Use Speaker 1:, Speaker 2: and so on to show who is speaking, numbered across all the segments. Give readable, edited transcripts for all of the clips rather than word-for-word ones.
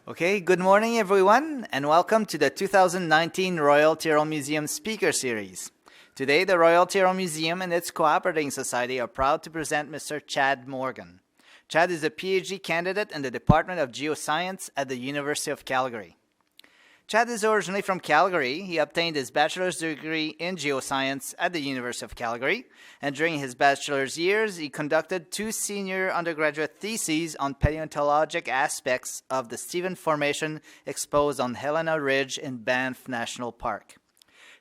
Speaker 1: Okay, good morning everyone, and welcome to the 2019 Royal Tyrrell Museum Speaker Series. Today, the Royal Tyrrell Museum and its cooperating society are proud to present Mr. Chad Morgan. Chad is a Ph.D. candidate in the Department of Geoscience at the University of Calgary. Chad is originally from Calgary. He obtained his bachelor's degree in geoscience at the University of Calgary, and during his bachelor's years, he conducted 2 senior undergraduate theses on paleontologic aspects of the Stephen Formation exposed on Helena Ridge in Banff National Park.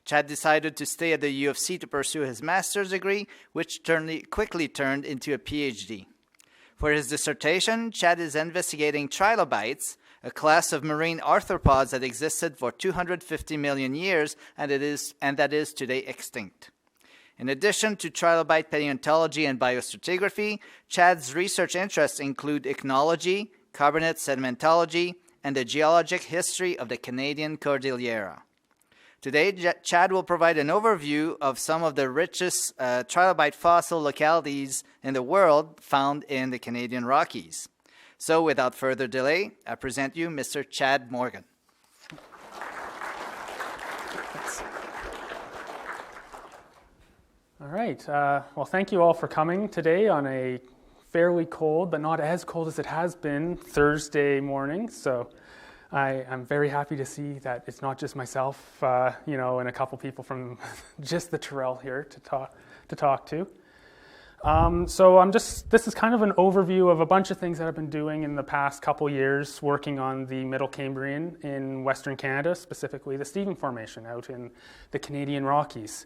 Speaker 1: Chad decided to stay at the U of C to pursue his master's degree, which quickly turned into a Ph.D. For his dissertation, Chad is investigating Trilobites, a class of marine arthropods that existed for 250 million years and that is today extinct. In addition to trilobite paleontology and biostratigraphy, Chad's research interests include ichnology, carbonate sedimentology, and the geologic history of the Canadian Cordillera. Today, Chad will provide an overview of some of the richest trilobite fossil localities in the world found in the Canadian Rockies. So without further delay, I present you Mr. Chad Morgan.
Speaker 2: Thanks. All right. Well, thank you all for coming today on a fairly cold, but not as cold as it has been, Thursday morning. So I'm very happy to see that it's not just myself, and a couple people from just the Tyrrell here to talk to. This is kind of an overview of a bunch of things that I've been doing in the past couple years, working on the Middle Cambrian in Western Canada, specifically the Stephen Formation out in the Canadian Rockies.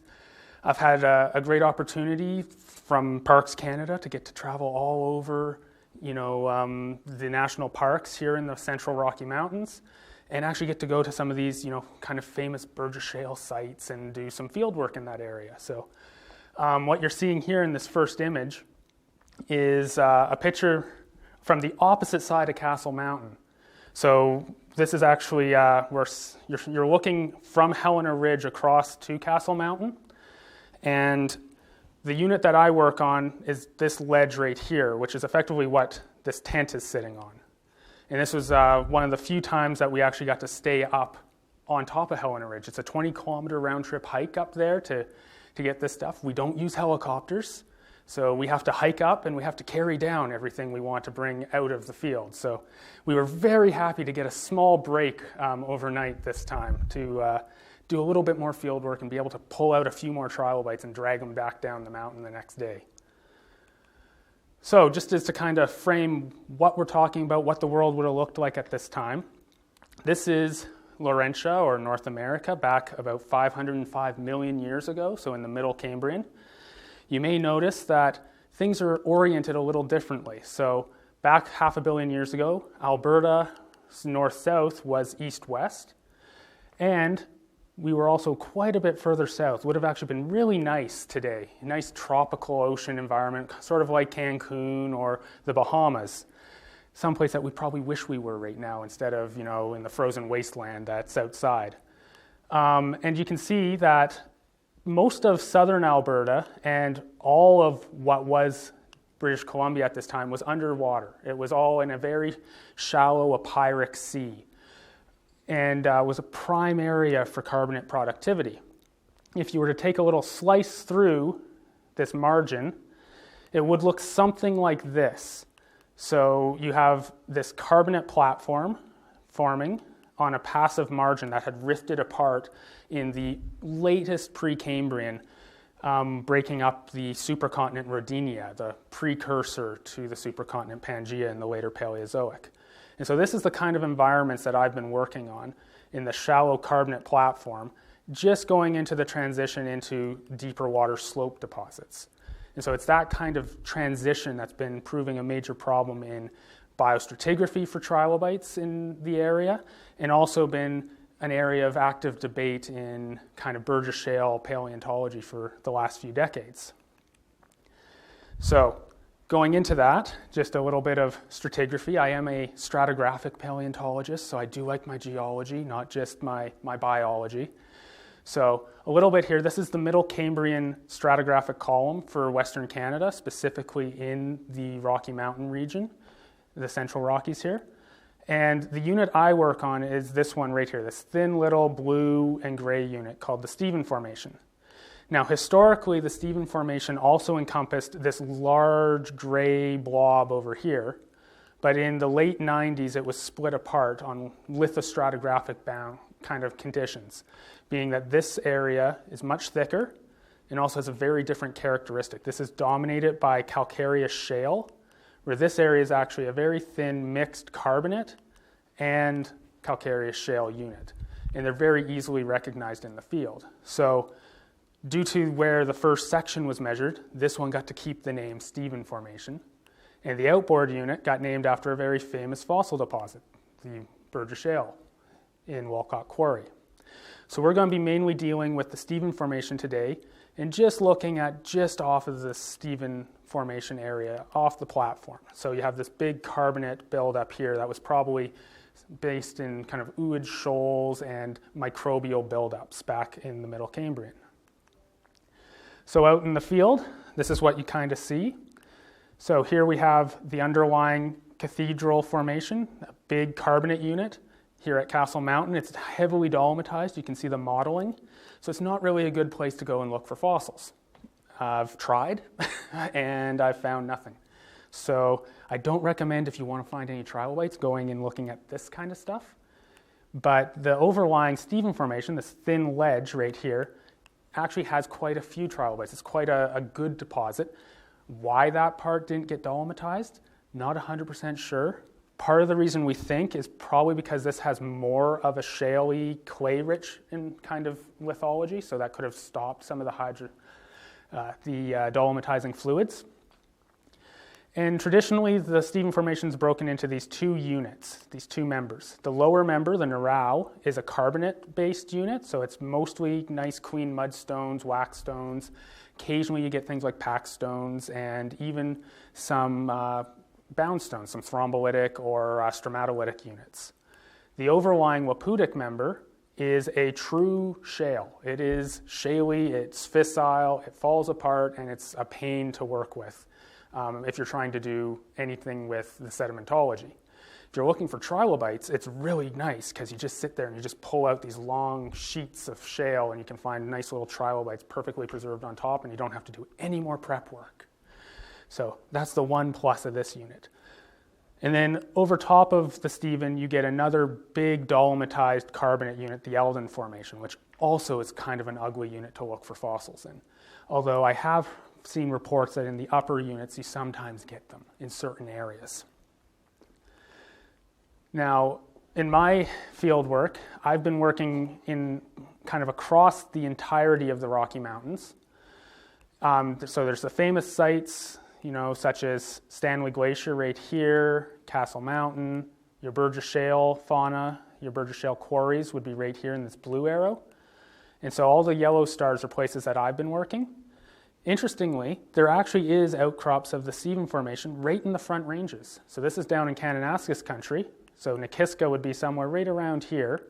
Speaker 2: I've had a great opportunity from Parks Canada to get to travel all over, the national parks here in the Central Rocky Mountains, and actually get to go to some of these, kind of famous Burgess Shale sites and do some field work in that area. So what you're seeing here in this first image is a picture from the opposite side of Castle Mountain. So this is actually where you're looking from Helena Ridge across to Castle Mountain. And the unit that I work on is this ledge right here, which is effectively what this tent is sitting on. And this was one of the few times that we actually got to stay up on top of Helena Ridge. It's a 20-kilometer round-trip hike up there to get this stuff. We don't use helicopters, so we have to hike up and we have to carry down everything we want to bring out of the field. So we were very happy to get a small break overnight this time to do a little bit more field work and be able to pull out a few more trilobites and drag them back down the mountain the next day. So just as to kind of frame what we're talking about, what the world would have looked like at this time, this is Laurentia, or North America, back about 505 million years ago, so in the Middle Cambrian. You may notice that things are oriented a little differently. So back 500 million years ago, Alberta, north-south, was east-west, and we were also quite a bit further south. Would have actually been really nice today, a nice tropical ocean environment, sort of like Cancun or the Bahamas. Someplace that we probably wish we were right now instead of, in the frozen wasteland that's outside. And you can see that most of southern Alberta and all of what was British Columbia at this time was underwater. It was all in a very shallow epiric sea and was a prime area for carbonate productivity. If you were to take a little slice through this margin, it would look something like this. So you have this carbonate platform forming on a passive margin that had rifted apart in the latest Precambrian, breaking up the supercontinent Rodinia, the precursor to the supercontinent Pangaea in the later Paleozoic. And so this is the kind of environments that I've been working on in the shallow carbonate platform, just going into the transition into deeper water slope deposits. And so it's that kind of transition that's been proving a major problem in biostratigraphy for trilobites in the area, and also been an area of active debate in kind of Burgess Shale paleontology for the last few decades. So going into that, just a little bit of stratigraphy. I am a stratigraphic paleontologist, so I do like my geology, not just my biology. So a little bit here, this is the Middle Cambrian stratigraphic column for Western Canada, specifically in the Rocky Mountain region, the Central Rockies here. And the unit I work on is this one right here, this thin little blue and gray unit called the Stephen Formation. Now, historically, the Stephen Formation also encompassed this large gray blob over here, but in the late 90s, it was split apart on lithostratigraphic bound kind of conditions, being that this area is much thicker and also has a very different characteristic. This is dominated by calcareous shale, where this area is actually a very thin mixed carbonate and calcareous shale unit. And they're very easily recognized in the field. So due to where the first section was measured, this one got to keep the name Stephen Formation. And the outboard unit got named after a very famous fossil deposit, the Burgess Shale in Wolcott Quarry. So we're going to be mainly dealing with the Stephen Formation today and just looking at just off of the Stephen Formation area, off the platform. So you have this big carbonate buildup here that was probably based in kind of ooid shoals and microbial buildups back in the Middle Cambrian. So out in the field, this is what you kind of see. So here we have the underlying Cathedral Formation, a big carbonate unit. Here at Castle Mountain, it's heavily dolomitized. You can see the modeling. So it's not really a good place to go and look for fossils. I've tried, and I've found nothing. So I don't recommend, if you want to find any trilobites, going and looking at this kind of stuff. But the overlying Stephen Formation, this thin ledge right here, actually has quite a few trilobites. It's quite a good deposit. Why that part didn't get dolomitized, not 100% sure. Part of the reason we think is probably because this has more of a shaley, clay-rich in kind of lithology, so that could have stopped some of the dolomitizing fluids. And traditionally, the Stephen Formation is broken into these two units, these two members. The lower member, the Narau, is a carbonate-based unit, so it's mostly nice, clean mudstones, wax stones. Occasionally, you get things like pack stones and even some bound stones, some thrombolytic or stromatolitic units. The overlying waputic member is a true shale. It is shaly, it's fissile, it falls apart, and it's a pain to work with if you're trying to do anything with the sedimentology. If you're looking for trilobites, it's really nice because you just sit there and you just pull out these long sheets of shale and you can find nice little trilobites perfectly preserved on top, and you don't have to do any more prep work. So that's the one plus of this unit. And then over top of the Stephen, you get another big dolomitized carbonate unit, the Eldon Formation, which also is kind of an ugly unit to look for fossils in. Although I have seen reports that in the upper units, you sometimes get them in certain areas. Now, in my field work, I've been working in kind of across the entirety of the Rocky Mountains. So there's the famous sites, such as Stanley Glacier right here, Castle Mountain, your Burgess Shale fauna, your Burgess Shale quarries would be right here in this blue arrow. And so all the yellow stars are places that I've been working. Interestingly, there actually is outcrops of the Stephen Formation right in the Front Ranges. So this is down in Kananaskis country. So Nikiska would be somewhere right around here,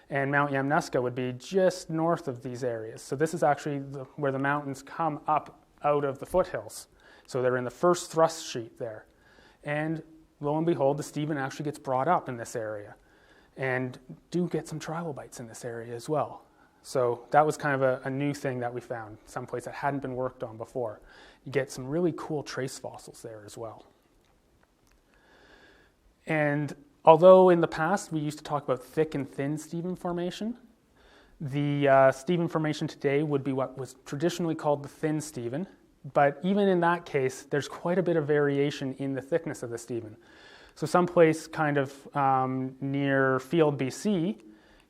Speaker 2: and Mount Yamnuska would be just north of these areas. So this is actually where the mountains come up out of the foothills. So they're in the first thrust sheet there. And lo and behold, the Stephen actually gets brought up in this area. And do get some trilobites in this area as well. So that was kind of a new thing that we found, someplace that hadn't been worked on before. You get some really cool trace fossils there as well. And although in the past we used to talk about thick and thin Stephen Formation, the Stephen Formation today would be what was traditionally called the thin Stephen. But even in that case, there's quite a bit of variation in the thickness of the Stephen. So someplace kind of near Field, BC,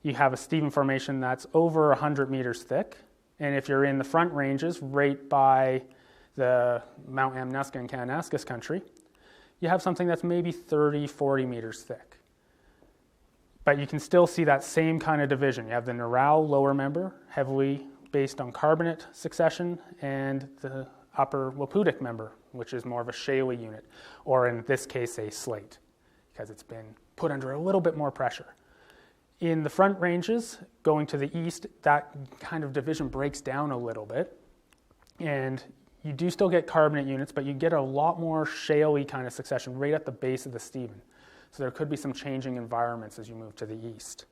Speaker 2: you have a Stephen Formation that's over 100 meters thick. And if you're in the Front Ranges, right by the Mount Yamnuska and Kananaskis country, you have something that's maybe 30, 40 meters thick. But you can still see that same kind of division. You have the Narau lower member, heavily based on carbonate succession, and the upper waputic member, which is more of a shaly unit, or in this case, a slate, because it's been put under a little bit more pressure. In the Front Ranges, going to the east, that kind of division breaks down a little bit, and you do still get carbonate units, but you get a lot more shaly kind of succession right at the base of the Stephen. So there could be some changing environments as you move to the east.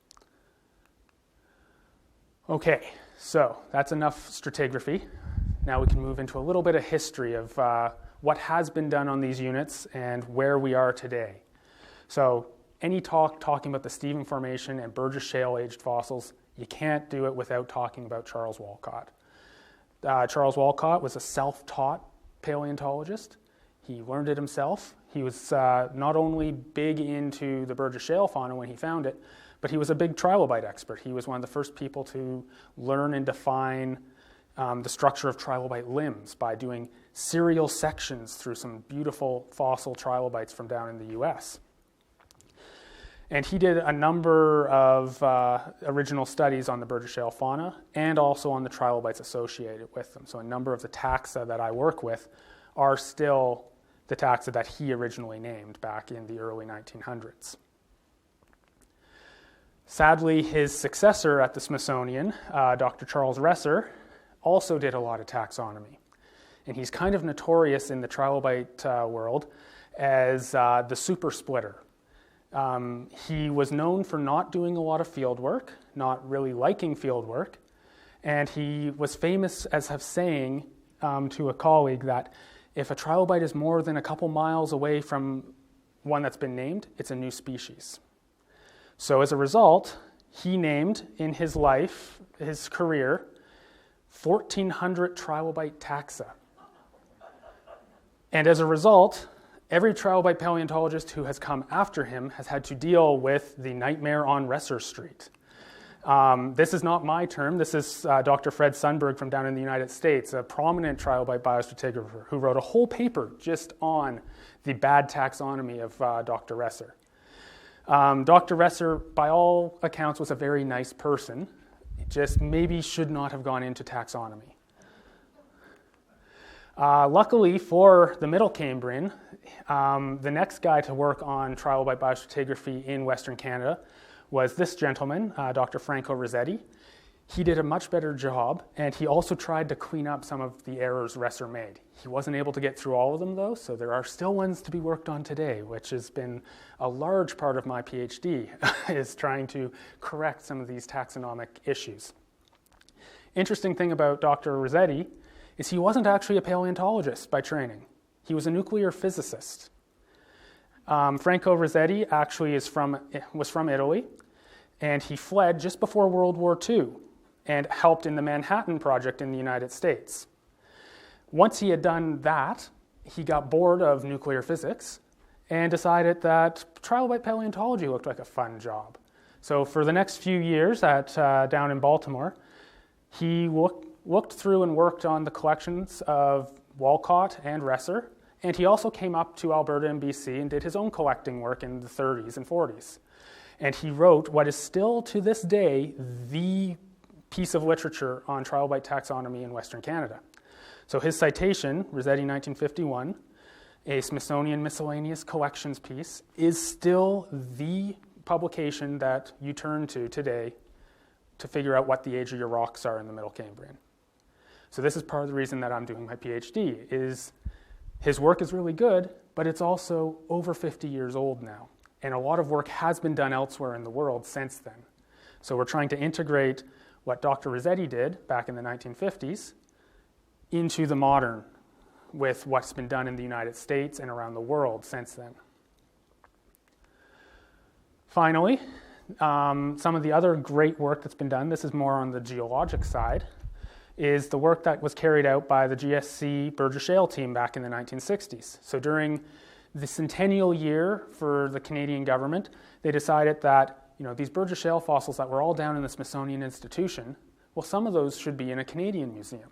Speaker 2: Okay, so that's enough stratigraphy. Now we can move into a little bit of history of what has been done on these units and where we are today. So any talking about the Stephen Formation and Burgess Shale aged fossils, you can't do it without talking about Charles Walcott. Charles Walcott was a self-taught paleontologist. He learned it himself. He was not only big into the Burgess Shale fauna when he found it, but he was a big trilobite expert. He was one of the first people to learn and define the structure of trilobite limbs by doing serial sections through some beautiful fossil trilobites from down in the US. And he did a number of original studies on the Burgess Shale fauna and also on the trilobites associated with them. So a number of the taxa that I work with are still the taxa that he originally named back in the early 1900s. Sadly, his successor at the Smithsonian, Dr. Charles Rasetti, also did a lot of taxonomy. And he's kind of notorious in the trilobite world as the super splitter. He was known for not doing a lot of field work, not really liking field work, and he was famous as of saying to a colleague that if a trilobite is more than a couple miles away from one that's been named, it's a new species. So as a result, he named in his life, his career, 1,400 trilobite taxa. And as a result, every trilobite paleontologist who has come after him has had to deal with the nightmare on Resser Street. This is not my term. This is Dr. Fred Sundberg from down in the United States, a prominent trilobite biostratigrapher who wrote a whole paper just on the bad taxonomy of Dr. Resser. Dr. Resser, by all accounts, was a very nice person. Just maybe should not have gone into taxonomy. Luckily for the Middle Cambrian, the next guy to work on trilobite biostratigraphy in Western Canada was this gentleman, Dr. Franco Rasetti. He did a much better job, and he also tried to clean up some of the errors Resser made. He wasn't able to get through all of them, though, so there are still ones to be worked on today, which has been a large part of my Ph.D., is trying to correct some of these taxonomic issues. Interesting thing about Dr. Rasetti is he wasn't actually a paleontologist by training. He was a nuclear physicist. Franco Rasetti actually was from Italy, and he fled just before World War II and helped in the Manhattan Project in the United States. Once he had done that, he got bored of nuclear physics and decided that trilobite paleontology looked like a fun job. So for the next few years down in Baltimore, he looked through and worked on the collections of Walcott and Resser, and he also came up to Alberta and BC and did his own collecting work in the 30s and 40s. And he wrote what is still to this day the piece of literature on trilobite taxonomy in Western Canada. So his citation, Rasetti 1951, a Smithsonian Miscellaneous Collections piece, is still the publication that you turn to today to figure out what the age of your rocks are in the Middle Cambrian. So this is part of the reason that I'm doing my PhD, is his work is really good, but it's also over 50 years old now. And a lot of work has been done elsewhere in the world since then. So we're trying to integrate what Dr. Rasetti did back in the 1950s into the modern with what's been done in the United States and around the world since then. Finally, some of the other great work that's been done, this is more on the geologic side, is the work that was carried out by the GSC Burgess Shale team back in the 1960s. So during the centennial year for the Canadian government, they decided that these Burgess Shale fossils that were all down in the Smithsonian Institution, well, some of those should be in a Canadian museum.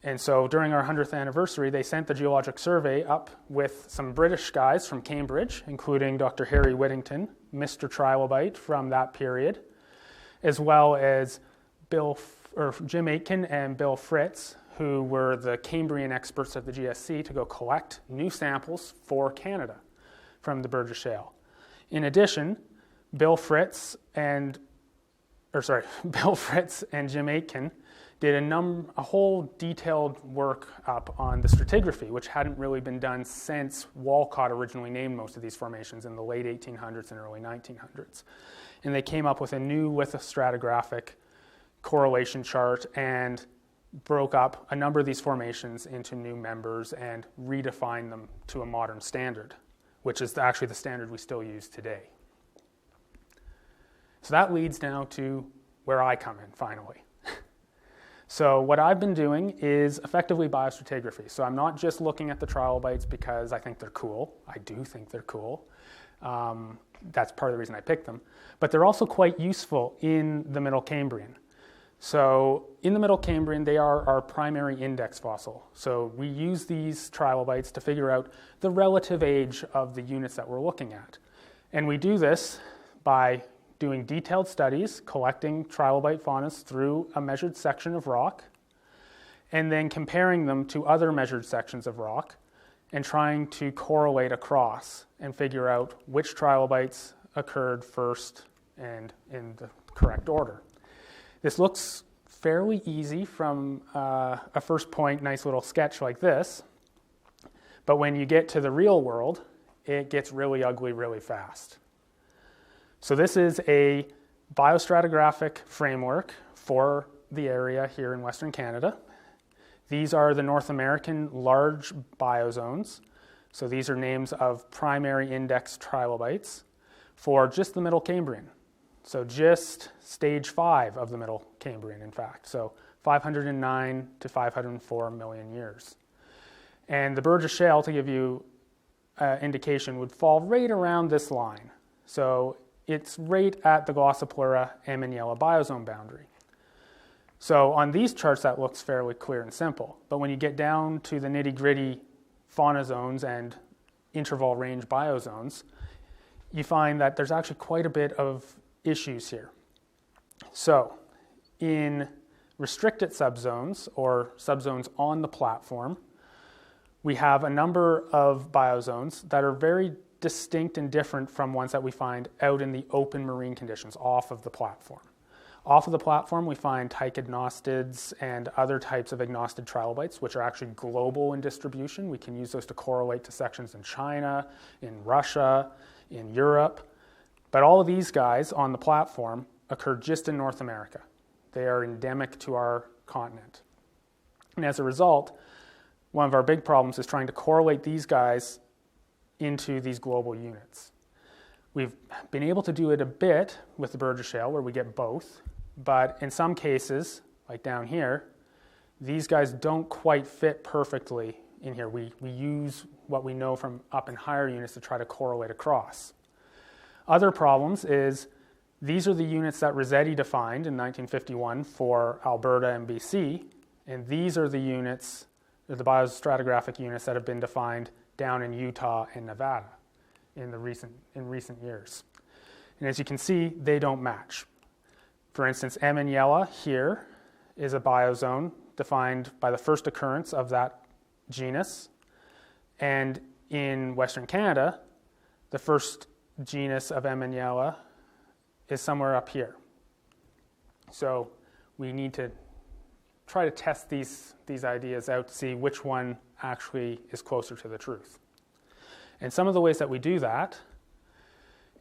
Speaker 2: And so during our 100th anniversary, they sent the Geologic Survey up with some British guys from Cambridge, including Dr. Harry Whittington, Mr. Trilobite from that period, as well as Jim Aitken and Bill Fritz, who were the Cambrian experts at the GSC, to go collect new samples for Canada from the Burgess Shale. In addition, Bill Fritz and Jim Aitken did a whole detailed work up on the stratigraphy, which hadn't really been done since Walcott originally named most of these formations in the late 1800s and early 1900s. And they came up with a new lithostratigraphic correlation chart and broke up a number of these formations into new members and redefined them to a modern standard, which is actually the standard we still use today. So that leads now to where I come in, finally. So what I've been doing is effectively biostratigraphy. So I'm not just looking at the trilobites because I think they're cool. I do think they're cool. That's part of the reason I picked them. But they're also quite useful in the Middle Cambrian. So in the Middle Cambrian, they are our primary index fossil. So we use these trilobites to figure out the relative age of the units that we're looking at. And we do this by doing detailed studies, collecting trilobite faunas through a measured section of rock, and then comparing them to other measured sections of rock and trying to correlate across and figure out which trilobites occurred first and in the correct order. This looks fairly easy from a first point, nice little sketch like this, but when you get to the real world, it gets really ugly really fast. So this is a biostratigraphic framework for the area here in Western Canada. These are the North American large biozones. So these are names of primary index trilobites for just the Middle Cambrian. So just stage 5 of the Middle Cambrian, in fact. So 509 to 504 million years. And the Burgess Shale, to give you an indication, would fall right around this line. So it's right at the Glossopleura Amaniella biozone boundary. So on these charts, that looks fairly clear and simple. But when you get down to the nitty-gritty fauna zones and interval range biozones, you find that there's actually quite a bit of issues here. So in restricted subzones, or subzones on the platform, we have a number of biozones that are very distinct and different from ones that we find out in the open marine conditions off of the platform. Off of the platform, we find tychignostids and other types of ignostid trilobites, which are actually global in distribution. We can use those to correlate to sections in China, in Russia, in Europe. But all of these guys on the platform occur just in North America. They are endemic to our continent. And as a result, one of our big problems is trying to correlate these guys into these global units. We've been able to do it a bit with the Burgess Shale, where we get both, but in some cases, like down here, these guys don't quite fit perfectly in here. We use what we know from up in higher units to try to correlate across. Other problems is these are the units that Rasetti defined in 1951 for Alberta and BC, and these are the units, the biostratigraphic units that have been defined down in Utah and Nevada in recent years. And as you can see, they don't match. For instance, Amaniella here is a biozone defined by the first occurrence of that genus. And in Western Canada, the first genus of Amaniella is somewhere up here. So we need to try to test these ideas out to see which one actually is closer to the truth. And some of the ways that we do that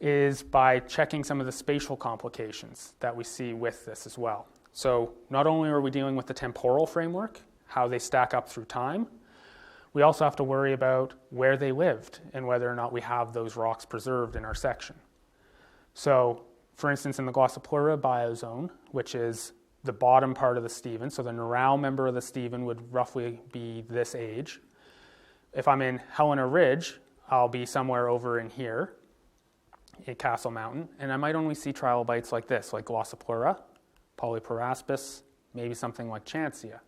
Speaker 2: is by checking some of the spatial complications that we see with this as well. So not only are we dealing with the temporal framework, how they stack up through time, we also have to worry about where they lived and whether or not we have those rocks preserved in our section. So for instance, in the Glossopleura biozone, which is the bottom part of the Stephen, so the neural member of the Stephen would roughly be this age. If I'm in Helena Ridge, I'll be somewhere over in here at Castle Mountain, and I might only see trilobites like this, like Glossopleura, Polyperaspis, maybe something like Chancea.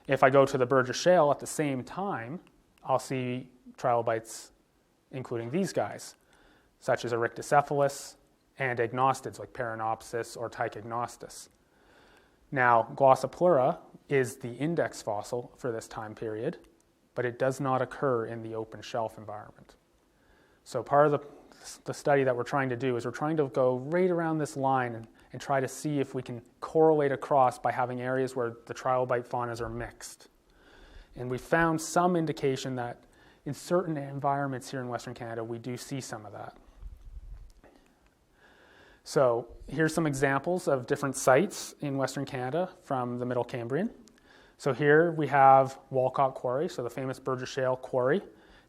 Speaker 2: If I go to the Burgess Shale at the same time, I'll see trilobites including these guys, such as Eryctocephalus and agnostids like Paranopsis or Tychignostis. Now, Glossopleura is the index fossil for this time period, but it does not occur in the open shelf environment. So part of the the study that we're trying to do is we're trying to go right around this line and try to see if we can correlate across by having areas where the trilobite faunas are mixed. And we found some indication that in certain environments here in Western Canada, we do see some of that. So here's some examples of different sites in Western Canada from the Middle Cambrian. So here we have Walcott Quarry, so the famous Burgess Shale quarry.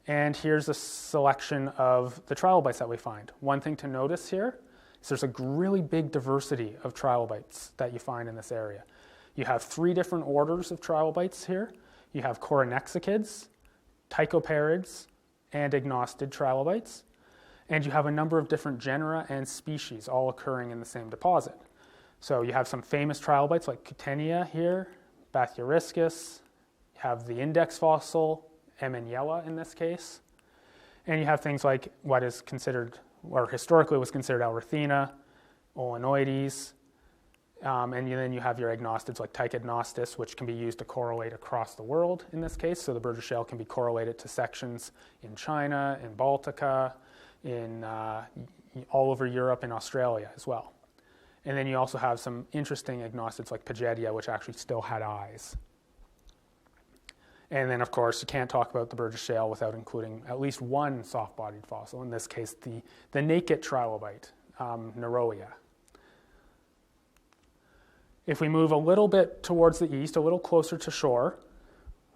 Speaker 2: And here's a selection of the trilobites that we find. One thing to notice here is there's a really big diversity of trilobites that you find in this area. You have 3 different orders of trilobites here. You have coronexichids, tychopterids, and ignostid trilobites. And you have a number of different genera and species all occurring in the same deposit. So you have some famous trilobites like Cutenia here, Bathyriscus, you have the index fossil, Emaniella in this case, and you have things like what is considered, or historically was considered Alrithina, Olenoides, and then you have your agnostids like Tychidnostis, which can be used to correlate across the world in this case. So the Burgess Shale can be correlated to sections in China, in Baltica, in all over Europe and Australia as well. And then you also have some interesting agnostids like Pagedia, which actually still had eyes. And then, of course, you can't talk about the Burgess Shale without including at least one soft-bodied fossil, in this case, the naked trilobite, Neroia. If we move a little bit towards the east, a little closer to shore,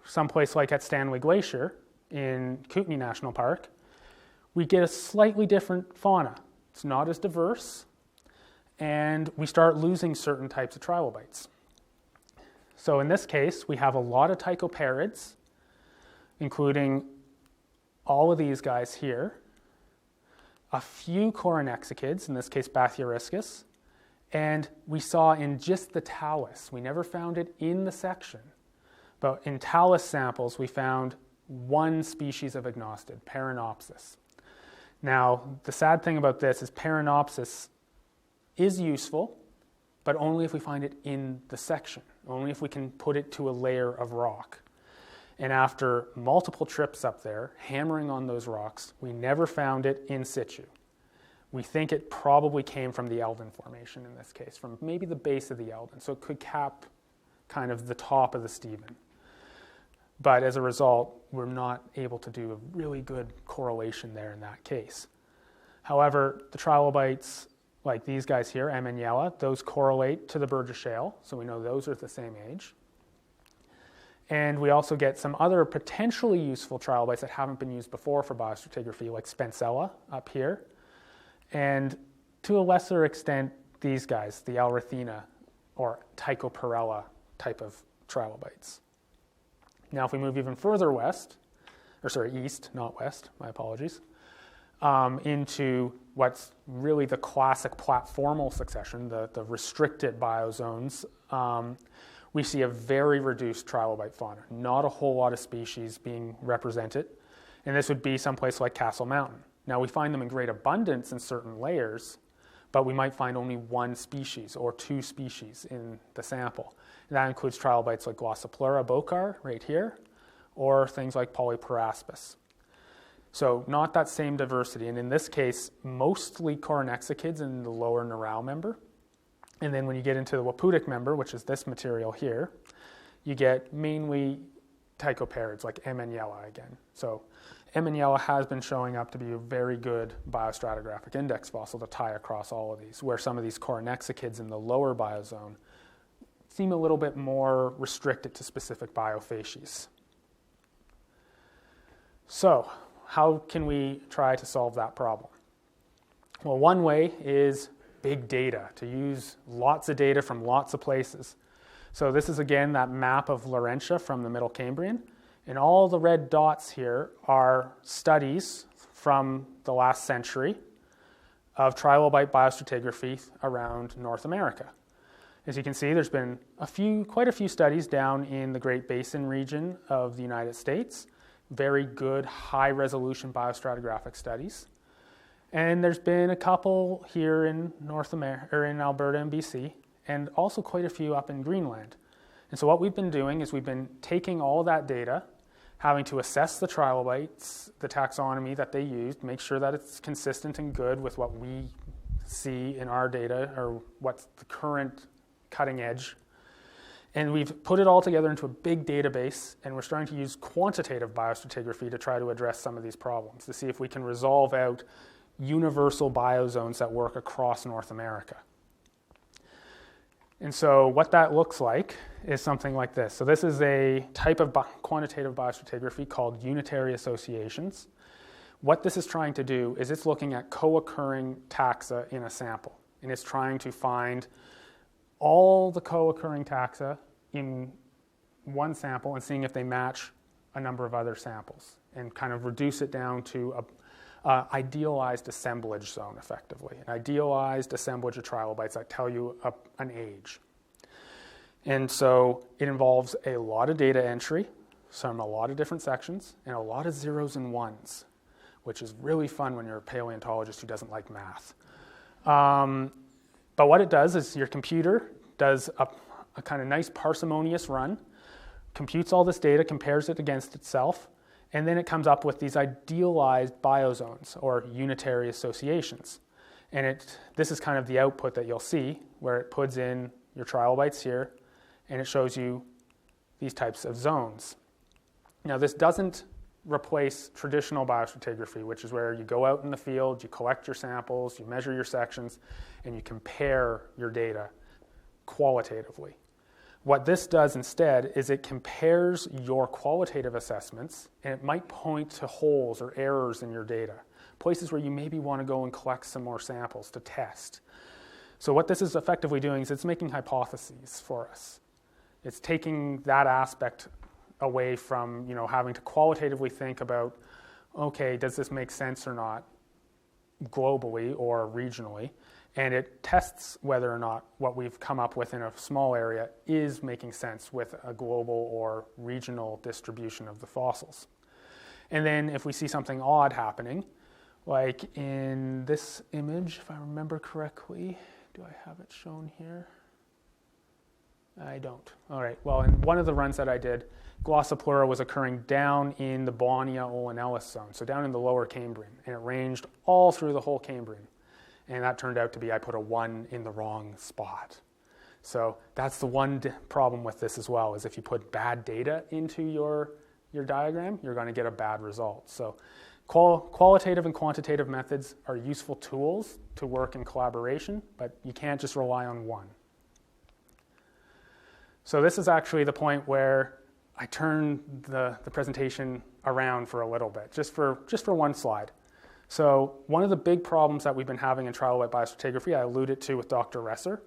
Speaker 2: someplace like at Stanley Glacier in Kootenay National Park, we get a slightly different fauna. It's not as diverse, and we start losing certain types of trilobites. So in this case, we have a lot of tychopterids, including all of these guys here, a few coronexichids, in this case Bathyriscus, and we saw in just the talus, we never found it in the section, but in talus samples we found one species of agnostid, Paranopsis. Now, the sad thing about this is Paranopsis is useful, but only if we find it in the section, only if we can put it to a layer of rock. And after multiple trips up there, hammering on those rocks, we never found it in situ. We think it probably came from the Eldon Formation in this case, from maybe the base of the Eldon, so it could cap kind of the top of the Stephen. But as a result, we're not able to do a really good correlation there in that case. However, the trilobites, like these guys here, Emaniella, those correlate to the Burgess Shale, so we know those are the same age. And we also get some other potentially useful trilobites that haven't been used before for biostratigraphy, like Spensella up here. And to a lesser extent, these guys, the Alrithina or Tychoperella type of trilobites. Now, if we move even further east, not west, my apologies, into what's really the classic platformal succession, the restricted biozones, we see a very reduced trilobite fauna, not a whole lot of species being represented, and this would be someplace like Castle Mountain. Now, we find them in great abundance in certain layers, but we might find only one species or 2 species in the sample. And that includes trilobites like Glossopleura bocar right here, or things like Polyperaspis. So not that same diversity, and in this case, mostly coronexichids in the lower neural member. And then when you get into the waputic member, which is this material here, you get mainly tychopterids like Emaniella again. So Emaniella has been showing up to be a very good biostratigraphic index fossil to tie across all of these, where some of these coronexichids in the lower biozone seem a little bit more restricted to specific biofacies. So how can we try to solve that problem? Well, one way is big data, to use lots of data from lots of places. So this is again that map of Laurentia from the Middle Cambrian, and all the red dots here are studies from the last century of trilobite biostratigraphy around North America. As you can see, there's been quite a few studies down in the Great Basin region of the United States, very good high-resolution biostratigraphic studies. And there's been a couple here in North America, or in Alberta and BC, and also quite a few up in Greenland. And so what we've been doing is we've been taking all that data having to assess the trilobites, the taxonomy that they used, make sure that it's consistent and good with what we see in our data or what's the current cutting edge. And we've put it all together into a big database, and we're starting to use quantitative biostratigraphy to try to address some of these problems, to see if we can resolve out universal biozones that work across North America. And so what that looks like is something like this. So this is a type of quantitative biostratigraphy called unitary associations. What this is trying to do is it's looking at co-occurring taxa in a sample, and it's trying to find all the co-occurring taxa in one sample and seeing if they match a number of other samples and kind of reduce it down to a idealized assemblage zone, effectively. An idealized assemblage of trilobites that tell you an age. And so it involves a lot of data entry from a lot of different sections and a lot of zeros and ones, which is really fun when you're a paleontologist who doesn't like math. But what it does is your computer does a kind of nice parsimonious run, computes all this data, compares it against itself, and then it comes up with these idealized biozones or unitary associations. And this is kind of the output that you'll see, where it puts in your trilobites here, and it shows you these types of zones. Now, this doesn't replace traditional biostratigraphy, which is where you go out in the field, you collect your samples, you measure your sections, and you compare your data qualitatively. What this does instead is it compares your qualitative assessments, and it might point to holes or errors in your data, places where you maybe want to go and collect some more samples to test. So what this is effectively doing is it's making hypotheses for us. It's taking that aspect away from, having to qualitatively think about, okay, does this make sense or not globally or regionally? And it tests whether or not what we've come up with in a small area is making sense with a global or regional distribution of the fossils. And then if we see something odd happening, like in this image, if I remember correctly, do I have it shown here? I don't. All right, well, in one of the runs that I did, Glossopleura was occurring down in the Bonia-Olanellis zone, so down in the lower Cambrian, and it ranged all through the whole Cambrian. And that turned out to be I put a 1 in the wrong spot. So that's the one problem with this as well, is if you put bad data into your diagram, you're going to get a bad result. So qualitative and quantitative methods are useful tools to work in collaboration, but you can't just rely on one. So this is actually the point where I turn the presentation around for a little bit, just for one slide. So one of the big problems that we've been having in trilobite biostratigraphy, I alluded to with Dr. Resser,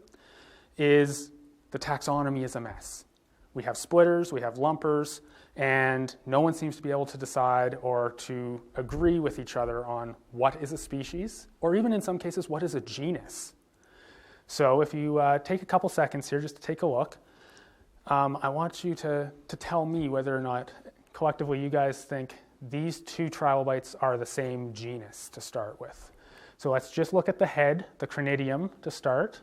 Speaker 2: is the taxonomy is a mess. We have splitters, we have lumpers, and no one seems to be able to decide or to agree with each other on what is a species, or even in some cases, what is a genus. So if you take a couple seconds here just to take a look, I want you to tell me whether or not collectively you guys think these two trilobites are the same genus to start with. So let's just look at the head, the cranidium, to start.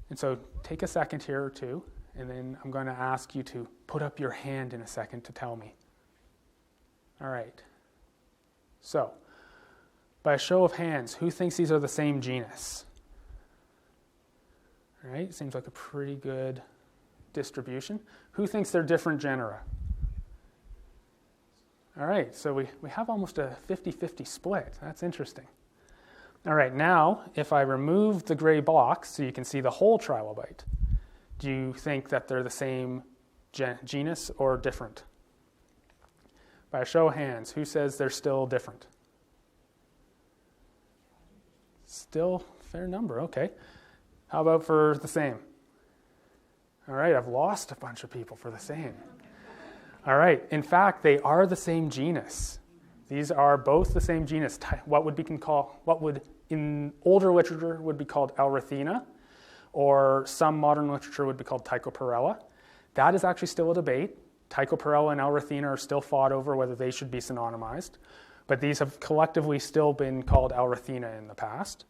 Speaker 2: And so take a second here or two, and then I'm going to ask you to put up your hand in a second to tell me. All right. So, by a show of hands, who thinks these are the same genus? All right, seems like a pretty good distribution. Who thinks they're different genera? All right, so we have almost a 50-50 split. That's interesting. All right, now, if I remove the gray box so you can see the whole trilobite, do you think that they're the same genus or different? By a show of hands, who says they're still different? Still a fair number, okay. How about for the same? All right, I've lost a bunch of people for the same. All right, in fact, they are the same genus. These are both the same genus. What would in older literature would be called Elrithina, or some modern literature would be called Tychoparella. That is actually still a debate. Tychoparella and Elrithina are still fought over whether they should be synonymized, but these have collectively still been called Elrithina in the past.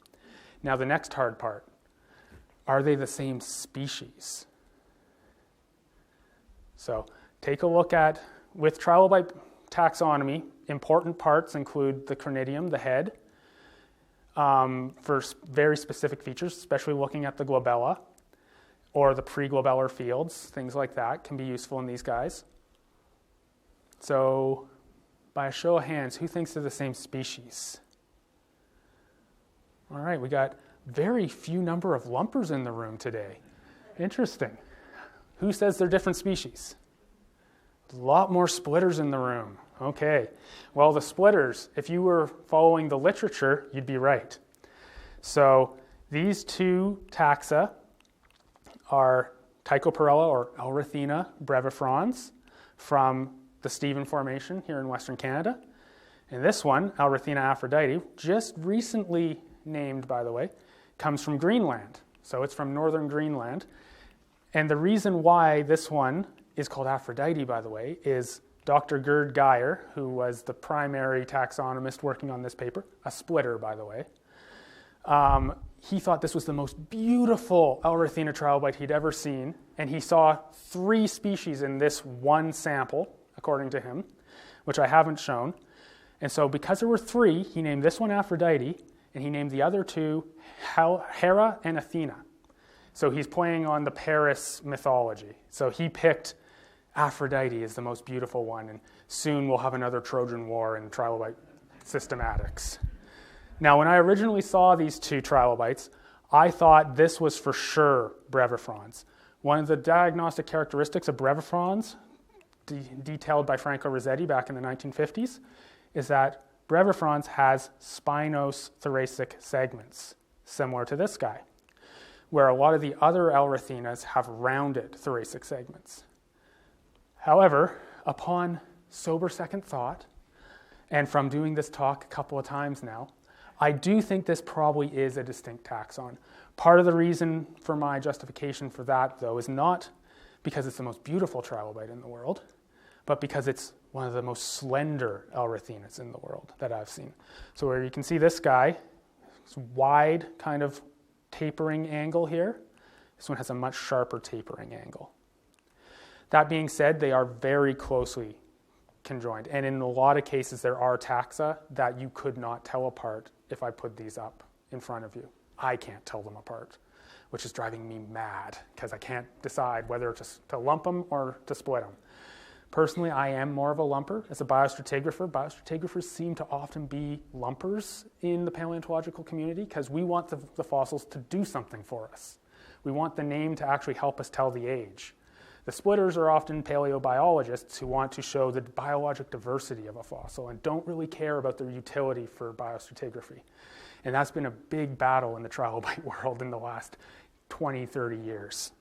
Speaker 2: Now the next hard part. Are they the same species? So take a look at with trilobite taxonomy, important parts include the cranidium, the head, for very specific features, especially looking at the glabella or the preglobular fields, things like that can be useful in these guys. So, by a show of hands, who thinks they're the same species? All right, we got very few number of lumpers in the room today. Interesting. Who says they're different species? A lot more splitters in the room. Okay. Well, the splitters, if you were following the literature, you'd be right. So these two taxa are Tychoparella or Elrithina brevifrons from the Stephen Formation here in Western Canada. And this one, Elrithina aphrodite, just recently named, by the way, comes from Greenland. So it's from northern Greenland. And the reason why this one is called Aphrodite, by the way, is Dr. Gerd Geyer, who was the primary taxonomist working on this paper, a splitter, by the way. He thought this was the most beautiful Elrithina trilobite he'd ever seen, and he saw 3 species in this one sample, according to him, which I haven't shown. And so because there were 3, he named this one Aphrodite, and he named the other 2 Hera and Athena. So he's playing on the Paris mythology. So he picked Aphrodite as the most beautiful one, and soon we'll have another Trojan War in trilobite systematics. Now, when I originally saw these 2 trilobites, I thought this was for sure brevifrons. One of the diagnostic characteristics of brevifrons, detailed by Franco Rasetti back in the 1950s, is that brevifrons has spinosthoracic segments, similar to this guy, where a lot of the other Elrithinas have rounded thoracic segments. However, upon sober second thought, and from doing this talk a couple of times now, I do think this probably is a distinct taxon. Part of the reason for my justification for that, though, is not because it's the most beautiful trilobite in the world, but because it's one of the most slender Elrithinas in the world that I've seen. So where you can see this guy, this wide kind of tapering angle here, this one has a much sharper tapering angle. That being said, they are very closely conjoined, and in a lot of cases there are taxa that you could not tell apart if I put these up in front of you. I can't tell them apart, which is driving me mad because I can't decide whether to lump them or to split them. Personally, I am more of a lumper. As a biostratigrapher, biostratigraphers seem to often be lumpers in the paleontological community because we want the fossils to do something for us. We want the name to actually help us tell the age. The splitters are often paleobiologists who want to show the biologic diversity of a fossil and don't really care about their utility for biostratigraphy. And that's been a big battle in the trilobite world in the last 20, 30 years.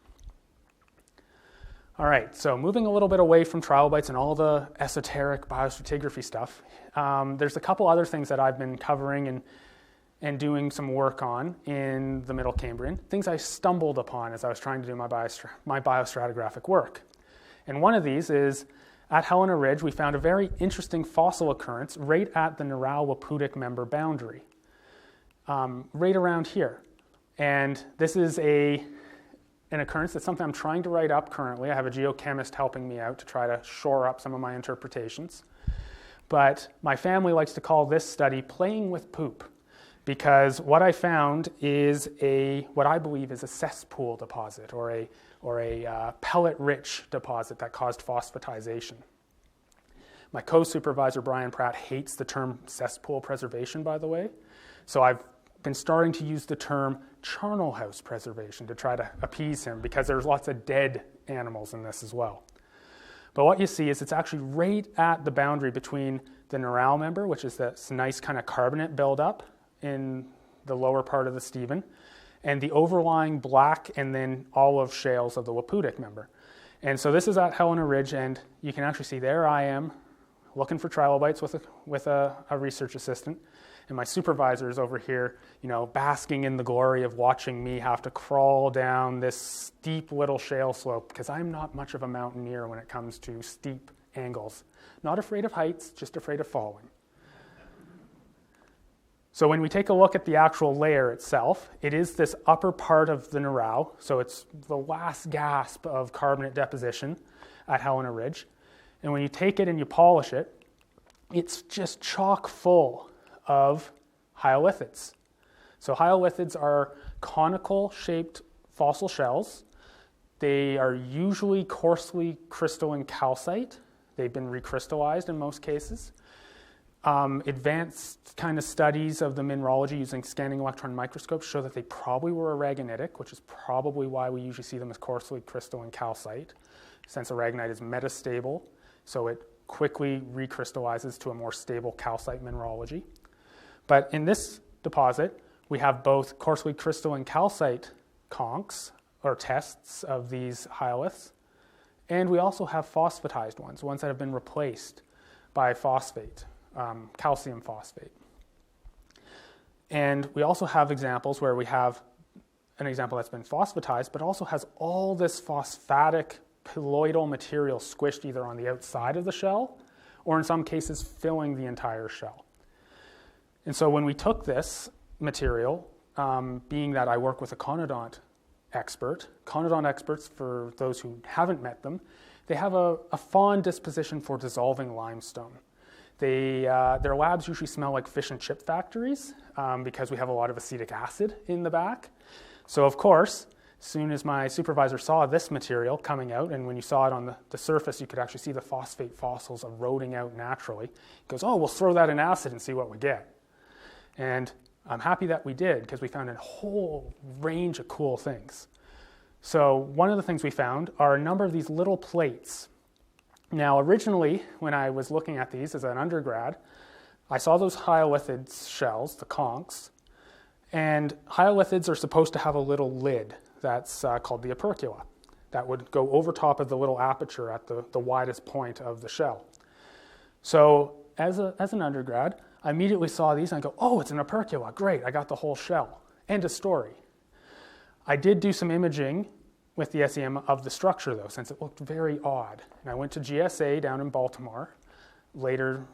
Speaker 2: All right, so moving a little bit away from trilobites and all the esoteric biostratigraphy stuff, there's a couple other things that I've been covering and doing some work on in the Middle Cambrian, things I stumbled upon as I was trying to do my biostratigraphic work. And one of these is, at Helena Ridge, we found a very interesting fossil occurrence right at the Neural-Waputic member boundary, right around here. And this is an occurrence that's something I'm trying to write up currently. I have a geochemist helping me out to try to shore up some of my interpretations. But my family likes to call this study playing with poop, because what I found is what I believe is a cesspool deposit or a pellet-rich deposit that caused phosphatization. My co-supervisor, Brian Pratt, hates the term cesspool preservation, by the way. So I've been starting to use the term charnel house preservation to try to appease him, because there's lots of dead animals in this as well. But what you see is it's actually right at the boundary between the Neural member, which is this nice kind of carbonate buildup in the lower part of the Stephen, and the overlying black and then olive shales of the Waputic member. And so this is at Helena Ridge, and you can actually see there I am looking for trilobites with a research assistant, and my supervisor is over here, basking in the glory of watching me have to crawl down this steep little shale slope, because I'm not much of a mountaineer when it comes to steep angles. Not afraid of heights, just afraid of falling. So when we take a look at the actual layer itself, it is this upper part of the Neural, so it's the last gasp of carbonate deposition at Helena Ridge. And when you take it and you polish it, it's just chock full of hyolithids. So hyolithids are conical shaped fossil shells. They are usually coarsely crystalline calcite. They've been recrystallized in most cases. Advanced kind of studies of the mineralogy using scanning electron microscopes show that they probably were aragonitic, which is probably why we usually see them as coarsely crystalline calcite, since aragonite is metastable, so it quickly recrystallizes to a more stable calcite mineralogy. But in this deposit, we have both coarsely crystalline calcite conchs, or tests of these hyoliths, and we also have phosphatized ones that have been replaced by phosphate. Calcium phosphate. And we also have examples where we have an example that's been phosphatized, but also has all this phosphatic colloidal material squished either on the outside of the shell or in some cases filling the entire shell. And so when we took this material, being that I work with a conodont expert, conodont experts, for those who haven't met them, they have a fond disposition for dissolving limestone. Their labs usually smell like fish and chip factories because we have a lot of acetic acid in the back. So of course, as soon as my supervisor saw this material coming out, and when you saw it on the surface, you could actually see the phosphate fossils eroding out naturally. He goes, oh, we'll throw that in acid and see what we get. And I'm happy that we did, because we found a whole range of cool things. So one of the things we found are a number of these little plates. Now, originally, when I was looking at these as an undergrad, I saw those hyolithid shells, the conchs, and hyolithids are supposed to have a little lid that's called the opercula that would go over top of the little aperture at the widest point of the shell. So as an undergrad, I immediately saw these and I go, oh, it's an opercula, great, I got the whole shell. End of story. I did do some imaging with the SEM of the structure, though, since it looked very odd. And I went to GSA down in Baltimore, later,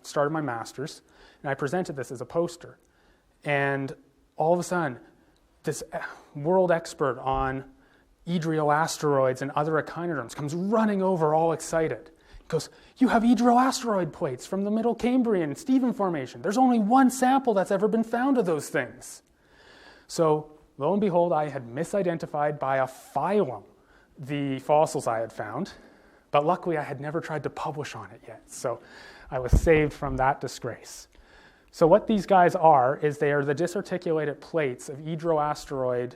Speaker 2: started my master's, and I presented this as a poster. And all of a sudden, this world expert on Edrioasteroids and other echinoderms comes running over all excited. He goes, you have Edrioasteroid plates from the Middle Cambrian Stephen Formation. There's only one sample that's ever been found of those things. So lo and behold, I had misidentified by a phylum the fossils I had found, but luckily I had never tried to publish on it yet, so I was saved from that disgrace. So what these guys are is they are the disarticulated plates of Edrioasteroid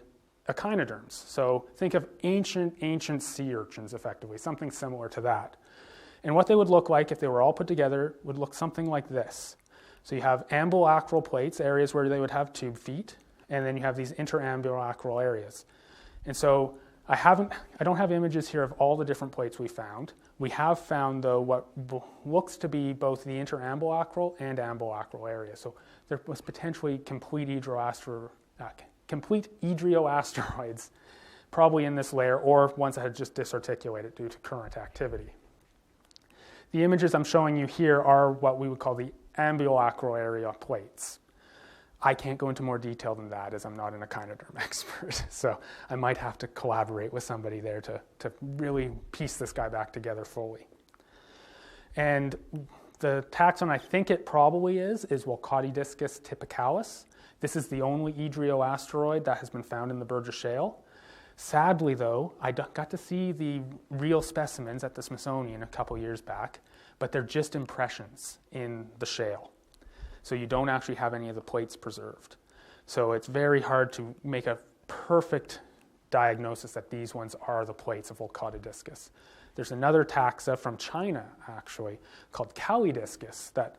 Speaker 2: echinoderms. So think of ancient sea urchins, effectively, something similar to that. And what they would look like if they were all put together would look something like this. So you have ambulacral plates, areas where they would have tube feet, and then you have these interambulacral areas. And so I don't have images here of all the different plates we found. We have found, though, what looks to be both the interambulacral and ambulacral area. So there was potentially complete Edrioasteroids probably in this layer, or ones that had just disarticulated due to current activity. The images I'm showing you here are what we would call the ambulacral area plates. I can't go into more detail than that, as I'm not an echinoderm expert. So I might have to collaborate with somebody there to really piece this guy back together fully. And the taxon I think it probably is Wolcottidiscus typicalis. This is the only Edrioasteroid that has been found in the Burgess Shale. Sadly, though, I got to see the real specimens at the Smithsonian a couple years back, but they're just impressions in the shale. So you don't actually have any of the plates preserved. So it's very hard to make a perfect diagnosis that these ones are the plates of Wolcottidiscus. There's another taxa from China, actually, called Calidiscus that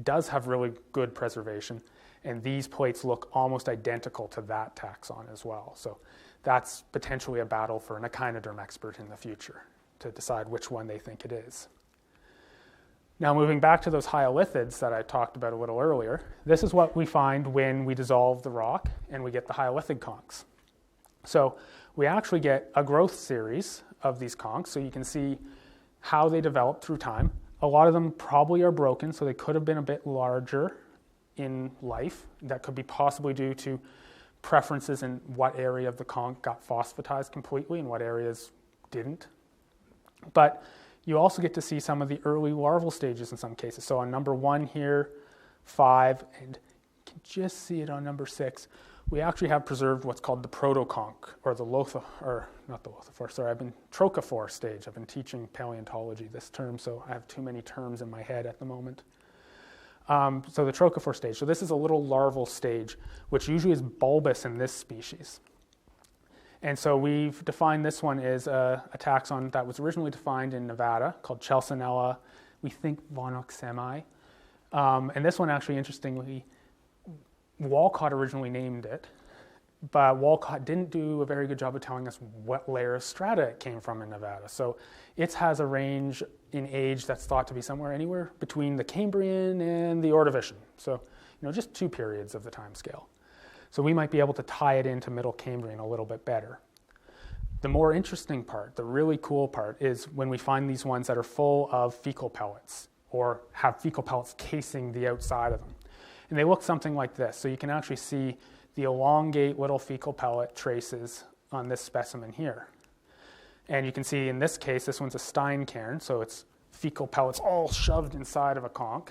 Speaker 2: does have really good preservation, and these plates look almost identical to that taxon as well. So that's potentially a battle for an echinoderm expert in the future to decide which one they think it is. Now, moving back to those hyolithids that I talked about a little earlier, this is what we find when we dissolve the rock and we get the hyolithid conchs. So we actually get a growth series of these conchs, so you can see how they develop through time. A lot of them probably are broken, so they could have been a bit larger in life. That could be possibly due to preferences in what area of the conch got phosphatized completely and what areas didn't. But you also get to see some of the early larval stages in some cases. So on number 1 here, 5, and you can just see it on number 6, we actually have preserved what's called the protoconch, or the trochophore stage. I've been teaching paleontology this term, so I have too many terms in my head at the moment. So the trochophore stage. So this is a little larval stage, which usually is bulbous in this species. And so we've defined this one as a taxon that was originally defined in Nevada called Chelsonella, we think vonoxemi. And this one actually, interestingly, Walcott originally named it, but Walcott didn't do a very good job of telling us what layer of strata it came from in Nevada. So it has a range in age that's thought to be somewhere anywhere between the Cambrian and the Ordovician. So, just 2 periods of the time scale. So we might be able to tie it into Middle Cambrian a little bit better. The more interesting part, the really cool part, is when we find these ones that are full of fecal pellets or have fecal pellets casing the outside of them. And they look something like this. So you can actually see the elongate little fecal pellet traces on this specimen here. And you can see in this case, this one's a Steincairn, so it's fecal pellets all shoved inside of a conch,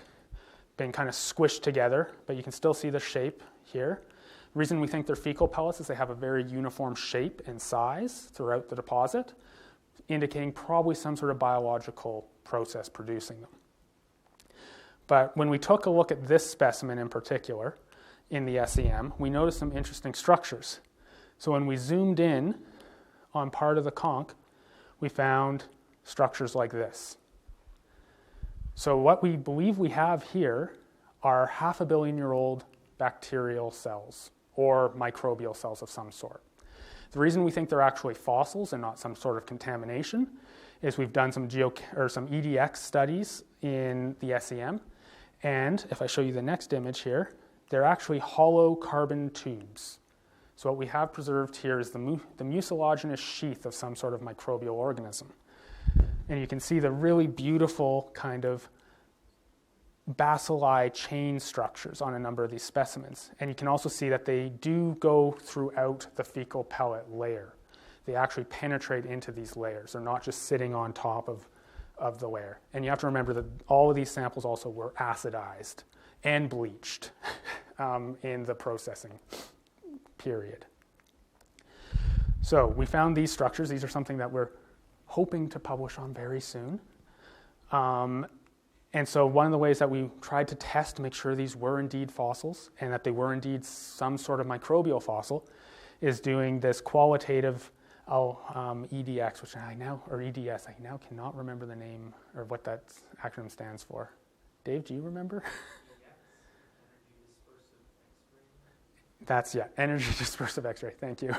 Speaker 2: being kind of squished together, but you can still see the shape here. The reason we think they're fecal pellets is they have a very uniform shape and size throughout the deposit, indicating probably some sort of biological process producing them. But when we took a look at this specimen in particular in the SEM, we noticed some interesting structures. So when we zoomed in on part of the conch, we found structures like this. So what we believe we have here are 500 million-year-old bacterial cells or microbial cells of some sort. The reason we think they're actually fossils and not some sort of contamination is we've done some EDX studies in the SEM. And if I show you the next image here, they're actually hollow carbon tubes. So what we have preserved here is the mucilaginous sheath of some sort of microbial organism. And you can see the really beautiful kind of bacilli chain structures on a number of these specimens. And you can also see that they do go throughout the fecal pellet layer. They actually penetrate into these layers. They're not just sitting on top of the layer. And you have to remember that all of these samples also were acidized and bleached in the processing period. So we found these structures. These are something that we're hoping to publish on very soon. And so one of the ways that we tried to test to make sure these were indeed fossils and that they were indeed some sort of microbial fossil is doing this qualitative EDX, EDS, I now cannot remember the name or what that acronym stands for. Dave, do you remember? That's, energy dispersive X-ray, thank you.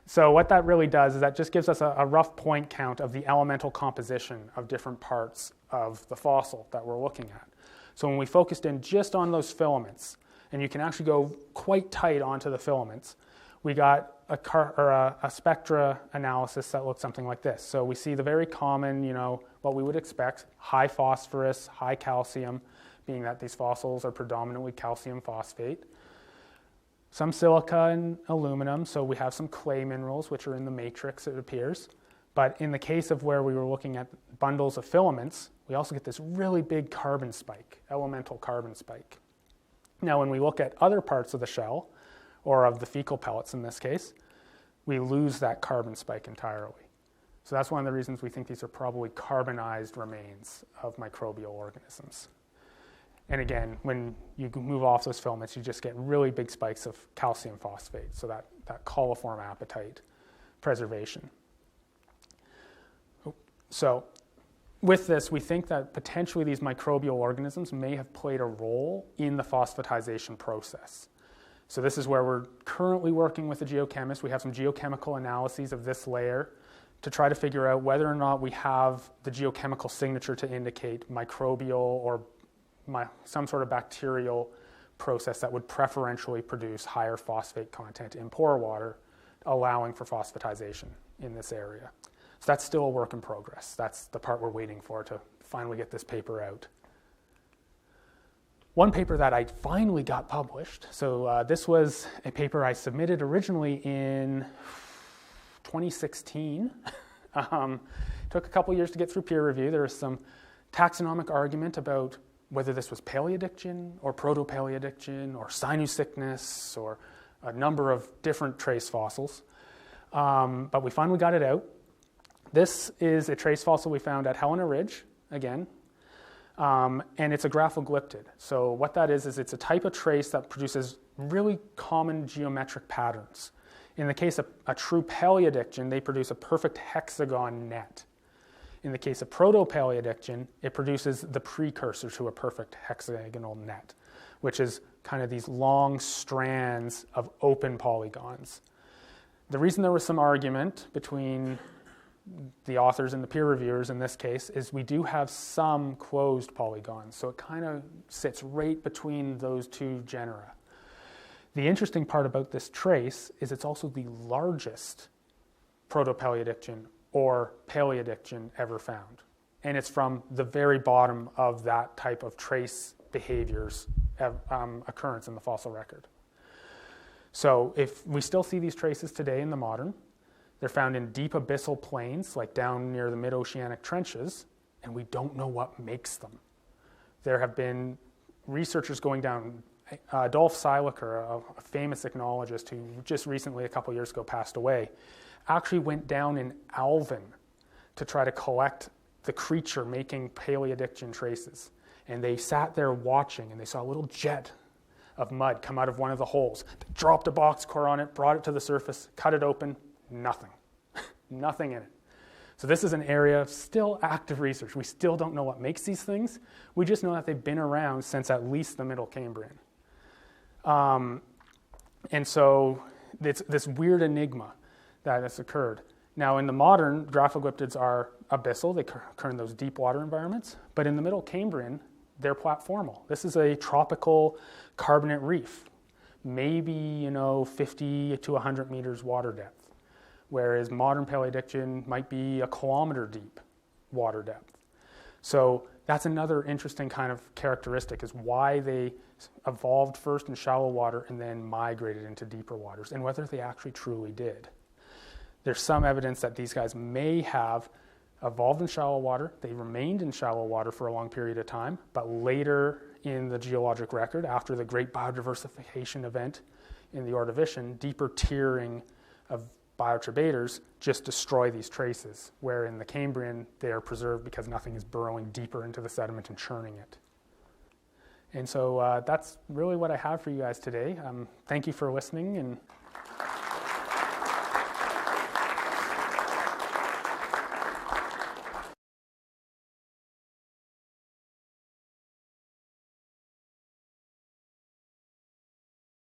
Speaker 2: So what that really does is that just gives us a rough point count of the elemental composition of different parts of the fossil that we're looking at. So when we focused in just on those filaments, and you can actually go quite tight onto the filaments, we got a spectra analysis that looked something like this. So we see the very common, what we would expect, high phosphorus, high calcium, being that these fossils are predominantly calcium phosphate. Some silica and aluminum, so we have some clay minerals, which are in the matrix, it appears. But in the case of where we were looking at bundles of filaments, we also get this really big carbon spike, elemental carbon spike. Now, when we look at other parts of the shell, or of the fecal pellets in this case, we lose that carbon spike entirely. So that's one of the reasons we think these are probably carbonized remains of microbial organisms. And again, when you move off those filaments, you just get really big spikes of calcium phosphate, so that coliform apatite preservation. So with this, we think that potentially these microbial organisms may have played a role in the phosphatization process. So this is where we're currently working with a geochemist. We have some geochemical analyses of this layer to try to figure out whether or not we have the geochemical signature to indicate microbial or some sort of bacterial process that would preferentially produce higher phosphate content in pore water, allowing for phosphatization in this area. So that's still a work in progress. That's the part we're waiting for to finally get this paper out. One paper that I finally got published, so this was a paper I submitted originally in 2016. Took a couple years to get through peer review. There was some taxonomic argument about whether this was Paleodictyon or Proto-Paleodictyon or Sinusichthys or a number of different trace fossils. But we finally got it out. This is a trace fossil we found at Helena Ridge, again, and it's a graphoglyptid. So what that is it's a type of trace that produces really common geometric patterns. In the case of a true Paleodictyon, they produce a perfect hexagon net. In the case of Proto-Paleodictyon, it produces the precursor to a perfect hexagonal net, which is kind of these long strands of open polygons. The reason there was some argument between the authors and the peer reviewers in this case is we do have some closed polygons, so it kind of sits right between those two genera. The interesting part about this trace is it's also the largest Proto-Paleodictyon or Paleodictyon ever found. And it's from the very bottom of that type of trace behavior's occurrence in the fossil record. So if we still see these traces today in the modern, they're found in deep abyssal plains, like down near the mid-oceanic trenches, and we don't know what makes them. There have been researchers going down. Adolf Seileker, a famous ichnologist who just recently, a couple years ago, passed away, actually went down in Alvin to try to collect the creature making Paleodictyon traces. And they sat there watching, and they saw a little jet of mud come out of one of the holes. They dropped a box core on it, brought it to the surface, cut it open, nothing. Nothing in it. So this is an area of still active research. We still don't know what makes these things. We just know that they've been around since at least the Middle Cambrian. And so it's this weird enigma that has occurred. Now, in the modern, graphoglyptids are abyssal. They occur in those deep water environments. But in the Middle Cambrian, they're platformal. This is a tropical carbonate reef, maybe 50 to 100 meters water depth, whereas modern Paleodictyon might be a kilometer deep water depth. So that's another interesting kind of characteristic, is why they evolved first in shallow water and then migrated into deeper waters, and whether they actually truly did. There's some evidence that these guys may have evolved in shallow water. They remained in shallow water for a long period of time, but later in the geologic record, after the great biodiversification event in the Ordovician, deeper tiering of bioturbators just destroy these traces, where in the Cambrian they are preserved because nothing is burrowing deeper into the sediment and churning it. And so that's really what I have for you guys today. Thank you for listening, and